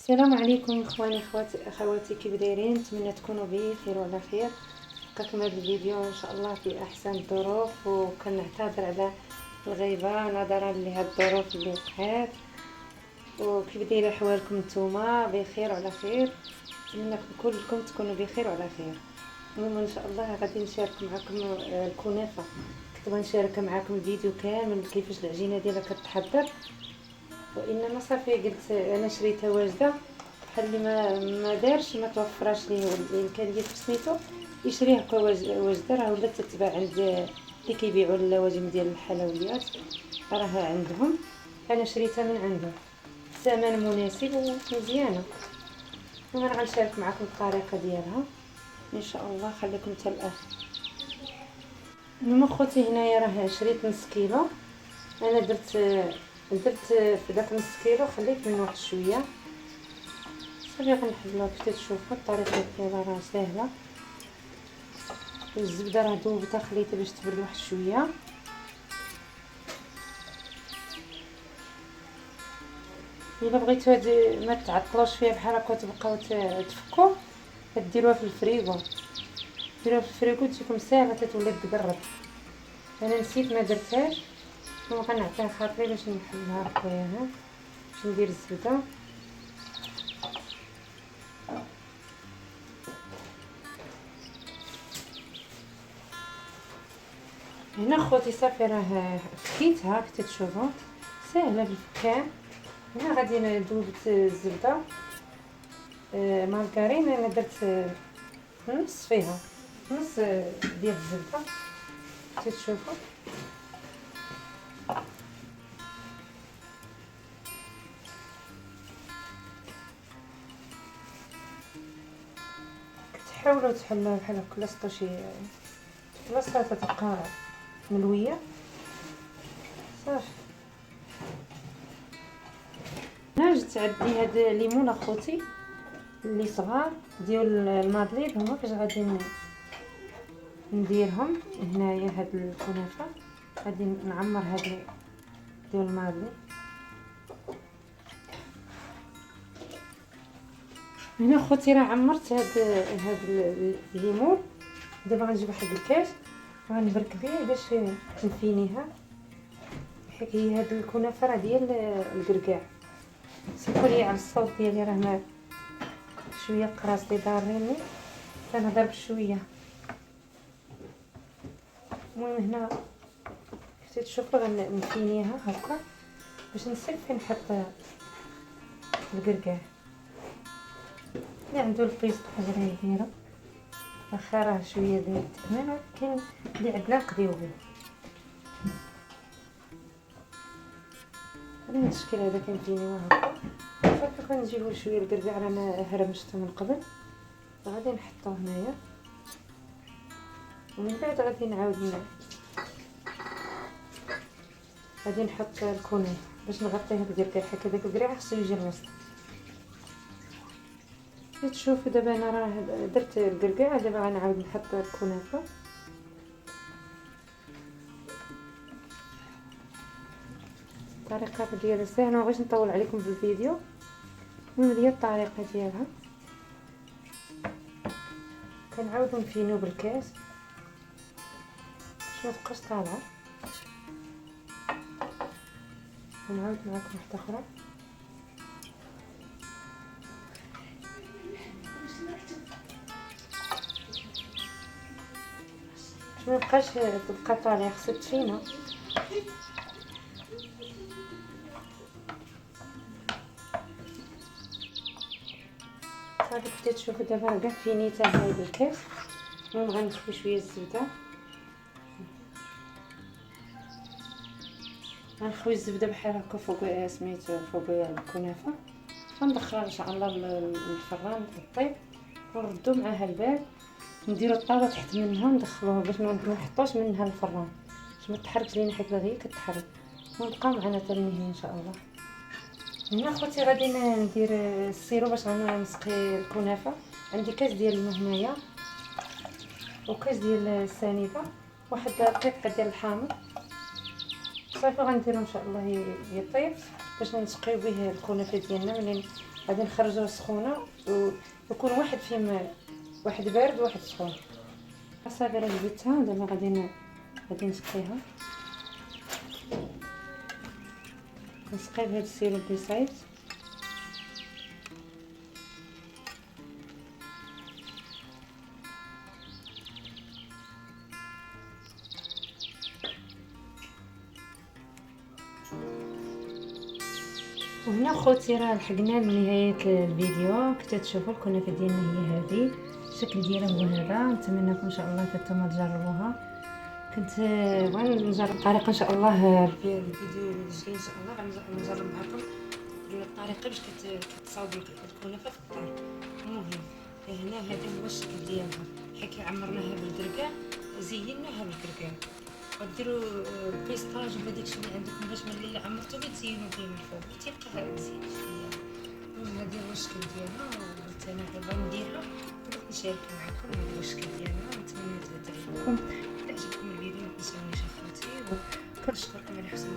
السلام عليكم اخواني اخواتي، كيف دايرين؟ نتمنى تكونوا بخير وعلى خير. لقاكم هذا الفيديو ان شاء الله في احسن الظروف، وكنعتذر على الغيبه نظرا لهاد الظروف اللي وقعات. وكيف دايره احوالكم نتوما؟ بخير وعلى خير. نتمنى كلكم تكونوا بخير وعلى خير. المهم ان شاء الله غادي نشارك معكم الكنافه. كنت بغا نشارك معكم الفيديو كامل كيفاش العجينه ديالها كتحضر، وانما صافي قلت انا شريتها واجده، بحال اللي ما دارش ما توفراش ليه الامكانيه في سميتو يشريها هكا واجده. راه ولات تتباع عند اللي كيبيعوا اللوازم ديال الحلويات، راه عندهم. انا شريتها من عندهم، الثمن مناسب ومزيانه. وانا غنشارك معكم الطريقه ديالها ان شاء الله. خليكم حتى الاخر. المهم اخوتي، هنايا راه شريت نص كيلو. انا درت في داك نص كيلو خليت منه واحد شويه. صافي غنحلوها كيف تشوفوا. الطريقه ديالها راه ساهله. الزبده راه ذوبتها خليتها باش تبرد واحد شويه. الا بغيتو ما تعطلوش فيها بحال هكا تبقاو تفكوا، ديروها في الفريغو. ديروها في الفريغو تجيكم ساهله تتولي تقرب. انا نسيت ما درتهاش، وغنعطيها خاطري باش نحلها بخويا. باش ندير الزبده. هنا خوتي صافي راه فكيتها كي تشوفوا، ساهله بالفكان. هنا غادي ندوب الزبده مارغرين. انا درت نص فيها، نص ديال الزبده تشوفوا. تحاولوا تحلوها بحال هكا لاصقوا شي بلاصه تتبقى ملويه. صافي هنا جبت عندي هاد الليمون اخوتي اللي صغار ديال المادليد، هما فاش غادي نديرهم هنايا. هاد الكنافه غادي نعمر هاد ديال المادليد. هنا خوتي راه عمرت هاد الليمون. دابا غنجيب واحد الكاس وغنبرك به باش نفينيها، حيت هي هاد الكنافه راه ديال الكركاع. سمحوا لي على الصوت ديالي، راه ما شويه قراصتي ضاريني كنهضر بشويه. المهم هنا كيف تشوفوا غنفينيها هكا باش نصيب فين نحط الكركاع. اللي عنده البيست حاجه يديرها، واخا راه شويه ديال الثمن، ولكن اللي عندنا نقضيو به. هذا الشكل هذا كنفينيوه هكا. صافي كنجيبو شويه الكركاع رانا هرمشته من قبل، غادي نحطوه هنايا. ومن بعد غادي نعاود غادي نحط الكنافه باش نغطيها بالكركاع. حيت داك الكركاع خصو يجي الوسط. تشوفوا دابا انا راه درت الكركاع، دابا غنعاود نحط الكنافه. الطريقه ديالها سهله، ما بغيتش نطول عليكم في الفيديو. المهم هي الطريقه ديالها كنعاودو نفينو بالكاس باش ما تبقاش طالعه. نعاود معكم واحده اخرى. باش ما يبقاش تبقى طالعه خصها تفينه. صافي كنتي تشوفوا دابا راه كاع فينيتها هذا الكاس. المهم غنخفي شويه الزبده، غنخوي الزبده بحال هكا فوق سميتو فوق الكنافه. غندخلها ان شاء الله للفران طيب، ونردو معاها البال. نديرو الطاوه تحت منها ندخلوها باش ما نحطوش منها الفران باش ما تحركش لينا، حيت هي كتحرك. ونبقاو معنا حتى النهايه ان شاء الله. هنا خوتي غادي ندير السيرو باش غنسقي الكنافه. عندي كاس ديال الماء هنايا، وكاس ديال السنيده، واحد القطعه ديال الحامض. صافي غنديرو ان شاء الله يطيب باش نسقيو به الكنافه ديالنا. ملي غادي نخرجوها سخونه ويكون واحد فيهم واحد بارد وواحد سخون. صافي راه جبدتها دابا غادي نسقيها. نسقي بهذا السيروب اللي صايبت. وهنا خوتي راه لحقنا لنهايه الفيديو. كنتو تشوفوا الكنافه ديالنا هي هذه، الشكل ديالها هو هذا. نتمنىكم ان شاء الله نتوما تجربوها. كنت بغيت نجرب الطريقه ان شاء الله في الفيديو الجاي ان شاء الله. غنجرب معكم الطريقه باش كتصاوبوا الكنافه في الدار. المهم هنا هذا هو الشكل ديالها، حيت عمرناها بالكركاع وزيناها بالكركاع. وديروا البيستاج ولا داكشي اللي عندكم باش ملي عمرتو تزينوا فيه من الفوق تيبقى مزيان شويه. المهم هذا هو الشكل ديالها. قلت انا دابا نديرها بغيت نشارك معكم هذا هو الشكل ديالها. نتمنى تعجبكم. اذا عجبكم الفيديو ما تنساونيش اخواتي، وكنشكركم على حسن